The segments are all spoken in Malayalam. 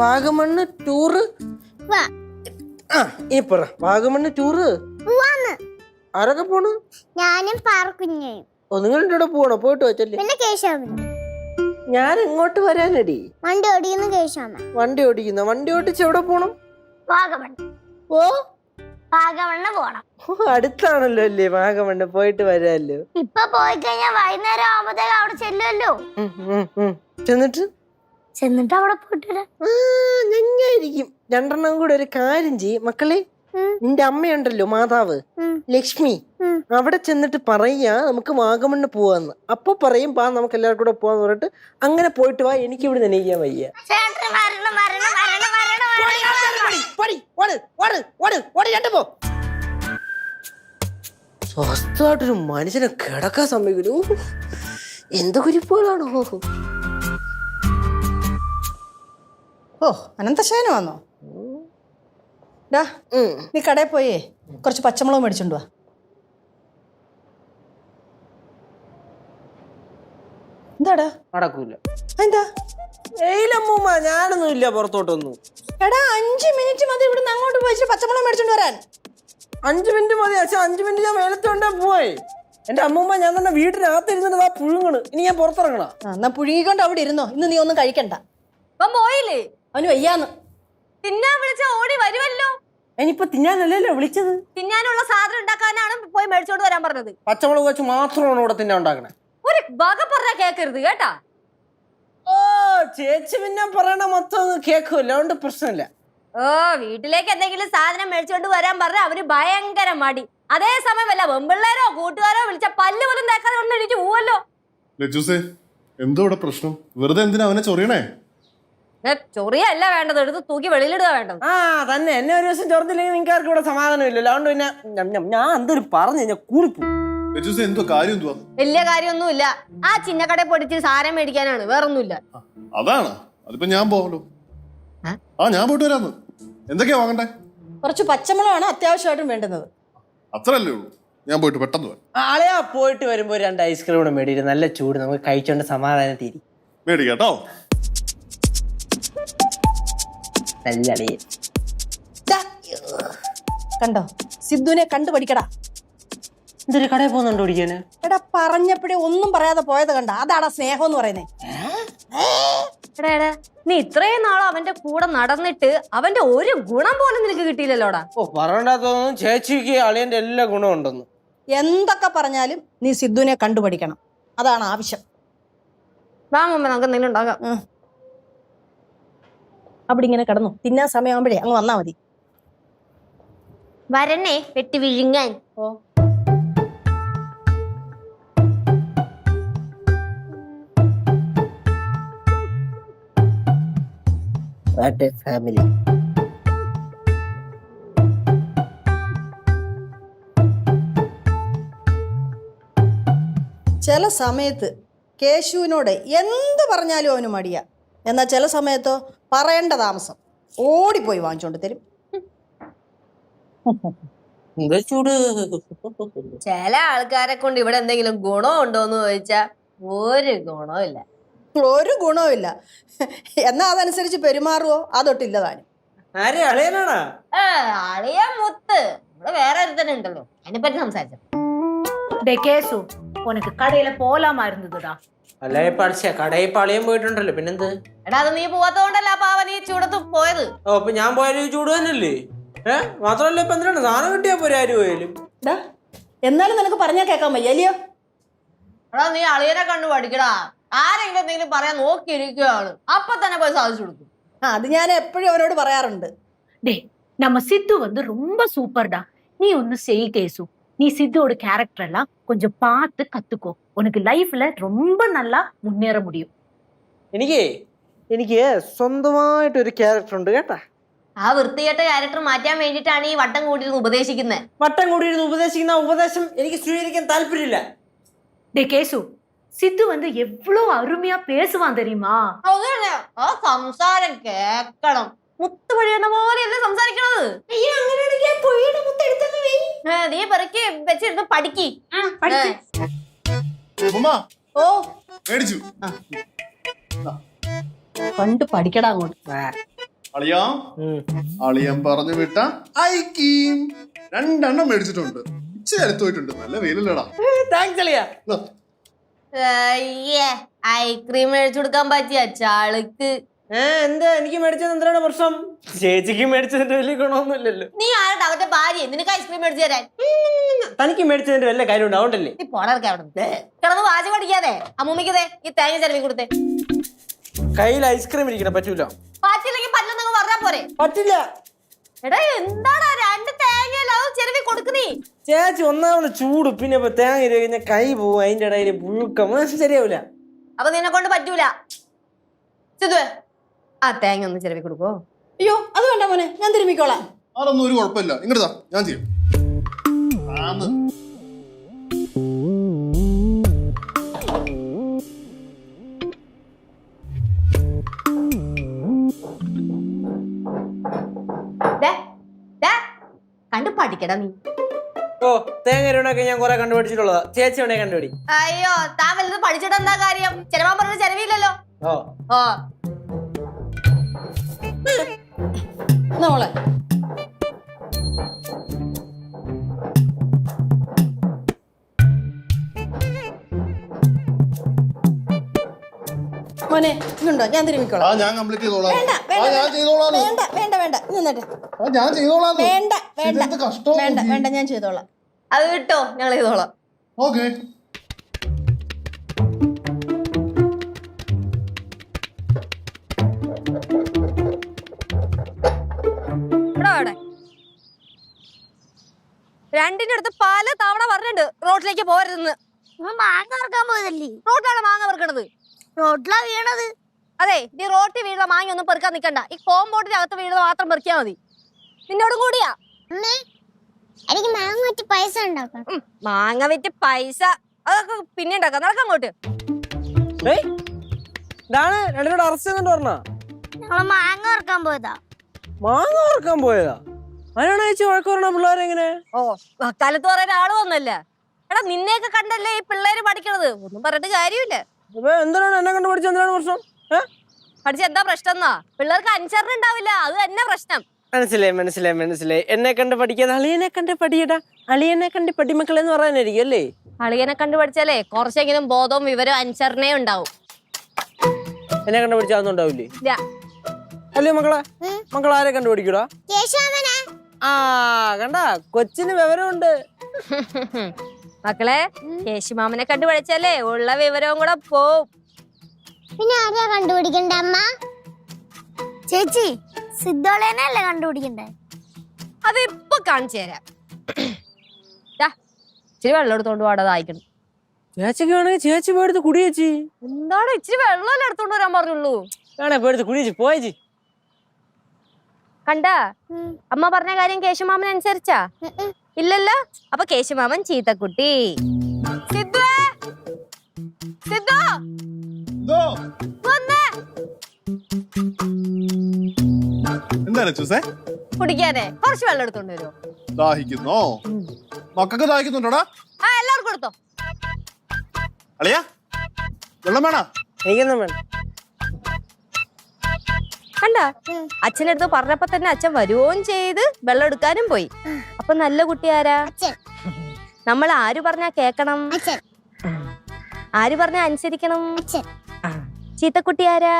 വാഗമണ്ണ് ടൂറ്. ഇനി പറ, വാഗമണ്ണ് ടൂറ് ആരൊക്കെ പോണു? ഞാനും പാർക്കുഞ്ഞയും. നിങ്ങൾ ഇവിടെ പോണോ? പോയിട്ട് വെച്ചല്ലേ. പിന്നെ കേശവനും. ഞാൻ ഇങ്ങോട്ട് വരാനടി. വണ്ടി ഓടിക്കുന്ന കേശവൻ. വണ്ടി ഓടിക്കുന്ന? വണ്ടി ഓടിച്ച് എവിടെ പോണം? വാഗമൺ. ഓ, വാഗമണ്ണ് പോണം. അടുത്താണല്ലോ അല്ലേ വാഗമണ്ണ്, പോയിട്ട് വരാല്ലോ. ഇപ്പൊ പോയി കഴിഞ്ഞാൽ വൈകുന്നേരം ആവുമ്പോഴത്തേക്ക് അവിടെ ചെല്ലുമല്ലോ. ചെന്നിട്ട് അവിടെ പോയിട്ട് ഞങ്ങായിരിക്കും. രണ്ടെണ്ണം കൂടെ ഒരു കാര്യം ചെയ്യും മക്കളെ. നിന്റെ അമ്മയുണ്ടല്ലോ മാതാവ് ലക്ഷ്മി, അവിടെ ചെന്നിട്ട് പറയാ നമുക്ക് വാഗമണ്ണ് പോവാന്ന്. അപ്പൊ പറയും പാ നമുക്ക് എല്ലാവർക്കും കൂടെ പോവാന്ന് പറഞ്ഞിട്ട് അങ്ങനെ പോയിട്ട് വാ. എനിക്ക് ഇവിടെ നനയിക്കാൻ വയ്യ. സ്വസ്ഥമായിട്ടൊരു മനുഷ്യനെ കിടക്കാൻ സമ്മതിക്കൂ. എന്ത് കുരിപ്പുകളാണോ? ഓ, അനന്തശയനം വന്നോ? ഡാ, നീ കടയിൽ പോയേ കുറച്ച് പച്ചമുളക് മേടിച്ചോണ്ട് വാ. എന്താടാ? നടക്കൂല. എന്താ? ഏയിലമ്മൂമ്മ, ഞാനൊന്നും ഇല്ല പുറത്തോട്ടൊന്നും. എടാ, 5 മിനിറ്റ് മതി ഇവിടുന്ന് അങ്ങോട്ട് പോയി പച്ചമുളക് മേടിച്ചോണ്ട് വരാൻ. 5 മിനിറ്റ് മതി. പക്ഷെ 5 മിനിറ്റ് ഞാൻ വേലത്തോണ്ടേ പോയി. എന്റെ അമ്മൂമ്മ, ഞാൻ തന്നെ വീട്ടിനകത്തിരുന്നിട്ട് ആ പുഴുങ്ങണ്. ഇനി ഞാൻ പുറത്തിറങ്ങണ? എന്നാ പുഴുങ്ങിക്കൊണ്ട് അവിടെ ഇരുന്നോ. ഇന്ന് നീ ഒന്നും കഴിക്കണ്ട. പോയില്ലേ? അവന് വയ്യാന്ന്. തിന്നാൻ വിളിച്ച ഓടി വരുമല്ലോ. ഇനിയിപ്പൊ തിന്നാനല്ലല്ലോ വിളിച്ചത്. തിന്നാനുള്ള സാധനം ഉണ്ടാക്കാനാണ് പോയി മേടിച്ചോണ്ട് വരാൻ പറഞ്ഞത്. പച്ചമുളക് വെച്ച് മാത്രമാണ് ഇവിടെ തിന്നാൻ ഉണ്ടാക്കണേ. ഒരു വക പറഞ്ഞ കേക്കരുത് കേട്ടാ. ഓ, ചേച്ചി പിന്നെ പറയണ മൊത്തം കേൾക്കുമല്ലോ, അതുകൊണ്ട് പ്രശ്നമില്ല. ഓ, വീട്ടിലേക്ക് എന്തെങ്കിലും സാധനം മേടിച്ചോണ്ട് വരാൻ പറഞ്ഞ അവര് ഭയങ്കര മടി. അതേ സമയമല്ല വെമ്പിള്ളേരോ കൂട്ടുകാരോ വിളിച്ച പല്ല് പോലും തേക്കാതെ കൊണ്ട് എണീറ്റ് പോവല്ലോ. എന്തോ ഇവിടെ പ്രശ്നം? വെറുതെ എന്തിനാ അവനെ ചൊറിയണേ? ചൊറിയല്ല വേണ്ടത്, എടുത്ത് തൂക്കി വെളിയിലിടുക വേണ്ടത്. ആ തന്നെ, എന്നെ ഒരു ദിവസം ചൊറത്തില്ലെങ്കിൽ നിങ്ങൾക്ക് ആർക്കും ഇവിടെ സമാധാനം ഇല്ലല്ലോ. അതുകൊണ്ട് പിന്നെ ഞാൻ എന്തൊരു പറഞ്ഞു കഴിഞ്ഞാൽ കൂടിപ്പോ. എന്തോ കാര്യം എന്തുവാ? വലിയ കാര്യമൊന്നുമില്ല. ആ ചിന്നക്കടയിൽ പൊടിച്ച് സാധനം മേടിക്കാനാണ്, വേറൊന്നുമില്ല. അതാണ്. അതിപ്പോ ഞാൻ പോകലോ. ഞാൻ പോയിട്ട് വരാന്ന്. എന്തൊക്കെയാ വാങ്ങണ്ടേ? കുറച്ച് പച്ചമുളകാണ് അത്യാവശ്യമായിട്ടും വേണ്ടുന്നത്. അത്രല്ലേ ഉള്ളൂ. ഞാൻ പോയിട്ട് പെട്ടെന്ന് വരാം. ആളെയാ പോയിട്ട് വരുമ്പോ 2 ഐസ്ക്രീം കൂടെ മേടിയിട്ട് നല്ല ചൂട് നമുക്ക് കഴിച്ചോണ്ട് സമാധാനം തീരി മേടിക്കാട്ടോ. കണ്ടോ, സിദ്ധുവിനെ കണ്ടു പഠിക്കടാ. എന്തൊരു കടയിൽ പോകുന്നുണ്ടോ ഓടിക്കാന്? എടാ, പറഞ്ഞപ്പോഴേ ഒന്നും പറയാതെ പോയത് കണ്ട. അതാടാ സ്നേഹം എന്ന് പറയുന്നേ. എടാ, നീ ഇത്രയും നാളും അവന്റെ കൂടെ നടന്നിട്ട് അവന്റെ ഒരു ഗുണം പോലും നിനക്ക് കിട്ടിയില്ലല്ലോടാ. ഓ, പറയണ്ടാത്തോന്നും ചേച്ചിക്ക് അളിയന്റെ എല്ലാ ഗുണം ഉണ്ടെന്ന്. എന്തൊക്കെ പറഞ്ഞാലും നീ സിദ്ധുവിനെ കണ്ടുപഠിക്കണം. അതാണ് ആവശ്യം. വാങ്ങുമ്പോ നമുക്ക് എന്തെങ്കിലും ഉണ്ടാകാം. അവിടെ ഇങ്ങനെ കിടന്നു. തിന്നാൻ സമയമാകുമ്പോഴേ അങ്ങ് വന്നാ മതി. വരണേ വെട്ടി വിഴുങ്ങാൻ. ഓ, ഫാമിലി. ചില സമയത്ത് കേശുവിനോട് എന്ത് പറഞ്ഞാലും അവന് മടിയാ. എന്നാൽ ചില സമയത്തോ പറയേണ്ട താമസം ഓടിപ്പോയി വാങ്ങിച്ചോണ്ട് തരും. ചൂട്. ചില ആൾക്കാരെ കൊണ്ട് ഇവിടെ എന്തെങ്കിലും ഗുണം ഉണ്ടോന്ന് ചോദിച്ചാ ഒരു ഗുണവും ഇല്ല. ഒരു ഗുണവും ഇല്ല. എന്നാ അതനുസരിച്ച് പെരുമാറുവോ? അതൊട്ടില്ല താനും. ആരെ, അളിയനാണാ? അളിയ മുത്ത്. ഇവിടെ വേറെ ഒരുത്തന്നെ ഉണ്ടല്ലോ, അതിനെപ്പറ്റി സംസാരിച്ചു. കേസു, ഉനക്ക് കടയില് പോലാമാ ഇരുന്നതാ. അല്ല, കടയിൽ അളിയൻ പോയിട്ടുണ്ടല്ലോ, പിന്നെന്ത്? എടാ, അത് നീ പോവാത്തോണ്ടല്ല പാവ നീ ചൂടത്ത് പോയത്. ഓ, അപ്പൊ ഞാൻ പോയാലും ചൂട് തന്നെയല്ലേ? മാത്രമല്ല ഇപ്പൊ എന്തിനാണ് സാധനം കിട്ടിയാ പോരെ ആര് പോയാലും. എന്നാലും നിനക്ക് പറഞ്ഞാൽ കേൾക്കാൻ വയ്യ അല്ലയോ? എടാ, നീ അളിയനെ കണ്ടു പഠിക്കടാ. ആരെങ്കിലും എന്തെങ്കിലും പറയാൻ നോക്കിയിരിക്കുകയാണ്, അപ്പൊ തന്നെ പോയി സാധിച്ചു കൊടുക്കും. അത് ഞാൻ എപ്പോഴും അവരോട് പറയാറുണ്ട്. டே, நம்ம சித்து வந்து ரொம்ப சூப்பர்டா. நீ ஒன்னு செய் கேசு. நீ சித்துவோட கேரக்டர் எல்லாம் கொஞ்சம் பார்த்து கத்துக்கோ. உனக்கு லைஃப்ல ரொம்ப நல்லா മുന്നേറ முடியும். എനിക്ക് സ്വന്തമായിട്ടൊരു ക്യാരക്ടർ ഉണ്ട് കേട്ടാ. ആ വൃത്തികെട്ട ക്യാരക്ടർ മാറ്റാൻ വേണ്ടിയിട്ടാണ് ഈ വട്ടം കൂടിയിരുന്ന് ഉപദേശിക്കുന്നത്. വട്ടം കൂടിയിരുന്ന് ഉപദേശിക്കുന്ന ഉപദേശം എനിക്ക് സ്വീകരിക്കാൻ താല്പര്യമില്ല. டே கேசு, சித்து வந்து எவ்வளவு அருமையா பேசுவான் தெரியுமா? ആ സംസാരം കേക്കണം. മുത്ത് വഴിയുന്ന പോലെയല്ലേ സംസാരിക്കണത്. നീ പെറുക്കി വെച്ചിരുന്ന് പഠിക്ക്. ഉമ്മ ഓ മേടിച്ചു. കണ്ട് പഠിക്കടാ അങ്ങോട്ട്. അളിയാ അളിയൻ പറഞ്ഞു വിട്ട ഐക്കീം 2 എണ്ണം മേടിച്ചിട്ടുണ്ട്. ഇച്ചിരി അടുത്ത് പോയിട്ടുണ്ട്. നല്ല വെയിലല്ലടാ. താങ്ക്സ് അളിയാ. ഐസ്ക്രീം മേടിച്ചു കൊടുക്കാൻ പറ്റിയ ചാളുക്ക്. എന്താ എനിക്ക് മേടിച്ചത് എന്താണ് പ്രശ്നം? ചേച്ചിക്ക് മേടിച്ചതിന്റെ വലിയ ഗുണമൊന്നുമില്ലല്ലോ. നീ ആരുടെ അവന്റെ ഭാര്യ? നിനക്ക് ഐസ്ക്രീം മേടിച്ചു തരാൻ. തനിക്ക് മേടിച്ചതിന്റെ വല്ല കാര്യം ഉണ്ടാവണ്ടല്ലേ? നീ പോണർക്കെ അവിടെ കിടന്ന് വാചകം പഠിക്കാതെ. അമ്മൂമ്മയ്ക്കതേ ഈ തേങ്ങ ചെലവി കൊടുത്തേ. കയ്യിൽ ഐസ്ക്രീം ഇരിക്കണം. പറ്റൂല. പറ്റില്ലെങ്കിൽ പറ്റില്ലെന്നങ്ങ് പറഞ്ഞാ പോരെ. പറ്റില്ല. എടാ എന്താണ് 2 തേങ്ങയല്ല അത് ചെലവി കൊടുക്കുന്നീ. ചേച്ചി ഒന്നാമത് ചൂട്, പിന്നെ ഇപ്പൊ തേങ്ങ ഇരി കഴിഞ്ഞാൽ കൈ പോവും. അതിന്റെ ഇടയിൽ പുഴുക്കം, ശരിയാവൂല. അപ്പൊ നിന്നെ കൊണ്ട് പറ്റൂല. ആ തേങ്ങ ഒന്ന് ചെലവി കൊടുക്കോ. അയ്യോ അത് വേണ്ട മോനെ, ഞാൻ തിരുമ്മിക്കോളാം. അതൊന്നും ഒരു കുഴപ്പമില്ല. ഇങ്ങോട്ടാ ഞാൻ ചെയ്യും. കണ്ടു പഠിക്കടാ നീ. ഓ തേങ്ങ ഇരൂണൊക്കെ ഞാൻ കുറെ കണ്ടുപിടിച്ചിട്ടുള്ളതാ. ചേച്ചി വേണേ കണ്ടുപിടി. അയ്യോ താൻ വലുത് പഠിച്ചിട്ട് എന്താ കാര്യം? ചെലവാൻ പറഞ്ഞ ചെലവില്ലല്ലോ. ഓ ഓ മോളെ മോനെ ഇതുണ്ടോ? ഞാൻ തിരുമ്മിക്കോളാം. ഞാൻ കംപ്ലീറ്റ് ചെയ്തോളാം. വേണ്ട ഞാൻ ചെയ്തോളാം. വേണ്ട വേണ്ട വേണ്ട നിന്നിട്ട്. ഞാൻ ചെയ്തോളാം. വേണ്ട വേണ്ട കഷ്ടം. വേണ്ട വേണ്ട ഞാൻ ചെയ്തോളാം. അത് കിട്ടോ, ഞങ്ങൾ ചെയ്തോളാം. ഓക്കെ. രണ്ടിന്റെ അടുത്ത് പല തവണ പറഞ്ഞിട്ടുണ്ട് റോഡിലേക്ക് പോരുതെന്ന്. മാങ്ങ ഇറക്കാൻ പോയതല്ലേ? റോഡിലാണ് മാങ്ങ പെറുക്കണത്. റോഡിലാ വീണത്. അതെ, നീ റോട്ടിൽ വീഴുന്ന മാങ്ങ ഒന്നും പെറുക്കാൻ നിൽക്കണ്ട. ഈ കോമ്പൗണ്ടിന്റെ അകത്ത് വീഴുന്നത് മാത്രം പെറുക്കിയാ മതി. നിന്നോടും കൂടിയാ. അമ്മേ എനിക്ക് മാങ്ങ വെച്ച് പൈസ ഉണ്ടാക്കാം. മാങ്ങ വിറ്റ് പൈസ അതൊക്കെ പിന്നെ ഉണ്ടാക്കാം. നടക്കാം അങ്ങോട്ട്. രണ്ടിനോട് അറസ്റ്റ് ചെയ്യുന്നുണ്ട് പറഞ്ഞ. ഞങ്ങള് മാങ്ങ ഇറക്കാൻ പോയതാ. മാങ്ങ ഓർക്കാൻ പോയതാ? അതിനാണ് ചേച്ചി വഴക്ക് പറഞ്ഞ പിള്ളേരെങ്ങനെ? ഓ വക്കാലത്ത് പറയാൻ ആള് വന്നല്ലേ. എടാ നിന്നെയൊക്കെ കണ്ടല്ലേ ഈ പിള്ളേര് പഠിക്കണത്. ഒന്നും പറഞ്ഞിട്ട് കാര്യമില്ല. എന്തിനാണ് എന്നെ കണ്ടു പഠിച്ച? എന്തിനാണ് പ്രശ്നം? പഠിച്ച എന്താ പ്രശ്നം എന്നാ? പിള്ളേർക്ക് അനുസരണ ഉണ്ടാവില്ല, അത് തന്നെ പ്രശ്നം. മനസ്സിലായി. എന്നെ കണ്ട് പഠിക്കാതെ അളിയനെ കണ്ട് പഠിയടാ. അളിയനെ കണ്ട് പഠിമക്കളെന്ന് പറയാനായിരിക്കും അല്ലേ? അളിയനെ കണ്ടു പഠിച്ചാലേ കുറച്ചെങ്കിലും ബോധവും വിവരവും അനുസരണയും ഉണ്ടാവും. എന്നെ കണ്ട് പഠിച്ചാൽ ഉണ്ടാവില്ലേ? ഇല്ല. അല്ലേ മക്കളെ ആരെ കണ്ടുപിടിക്കൂടാ? ആ കണ്ട, കൊച്ചിന് വിവരമുണ്ട്. മക്കളെ കേശുമാമനെ കണ്ടു പഠിച്ചാലേ ഉള്ള വിവരവും കൂടെ പോവും. പിന്നെ ആരെയാ കണ്ടുപിടിക്കണ്ടേ അമ്മ? ചേച്ചി സിദ്ധോളേനല്ലേ കണ്ടുപിടിക്കണ്ടേ? അത് ഇപ്പൊ കാണിച്ചു തരാം. ഇച്ചിരി വെള്ളം എടുത്തോണ്ട് പാടാതായിക്കണം. ചേച്ചിക്ക് വേണമെങ്കിൽ ചേച്ചി പോയെടുത്ത് കുടിയേച്ചി. എന്താണ് ഇച്ചിരി വെള്ളം എടുത്തോണ്ട് വരാൻ പറഞ്ഞുള്ളൂ. വേണേ പോയെടുത്ത് കുടിയേച്ചി പോയേച്ചി. കണ്ട അമ്മ പറഞ്ഞ കാര്യം കേശുമാമൻ അനുസരിച്ചാ? ഇല്ലല്ലോ. അപ്പൊ കേശുമാമൻ ചീത്തക്കുട്ടി. എന്താണ് ചൂസേ? കുടിക്കാതെ കുറച്ച് വെള്ളം എടുത്തോണ്ട് വരുമോ? ദാഹിക്കുന്നോ? മക്കൾക്ക് ദാഹിക്കുന്നുണ്ടോടാ? ആ എല്ലാവർക്കും കൊടുത്തോ. അളിയാ വെള്ളം വേണോ? എനിക്കൊന്നും വേണ്ട. കണ്ട അച്ഛനടുത്ത് പറഞ്ഞപ്പോ തന്നെ അച്ഛൻ വരുവോം ചെയ്ത് വെള്ളം എടുക്കാനും പോയി. അപ്പൊ നല്ല കുട്ടി ആരാ? നമ്മൾ ആര് പറഞ്ഞാ കേക്കണം, ആര് പറഞ്ഞാ അനുസരിക്കണം. ചീത്തക്കുട്ടി ആരാ?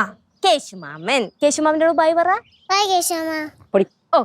ആ കേശുമാമൻ. കേശുമാമനോട് ബൈ പറ. ബൈ കേശവ. ഓ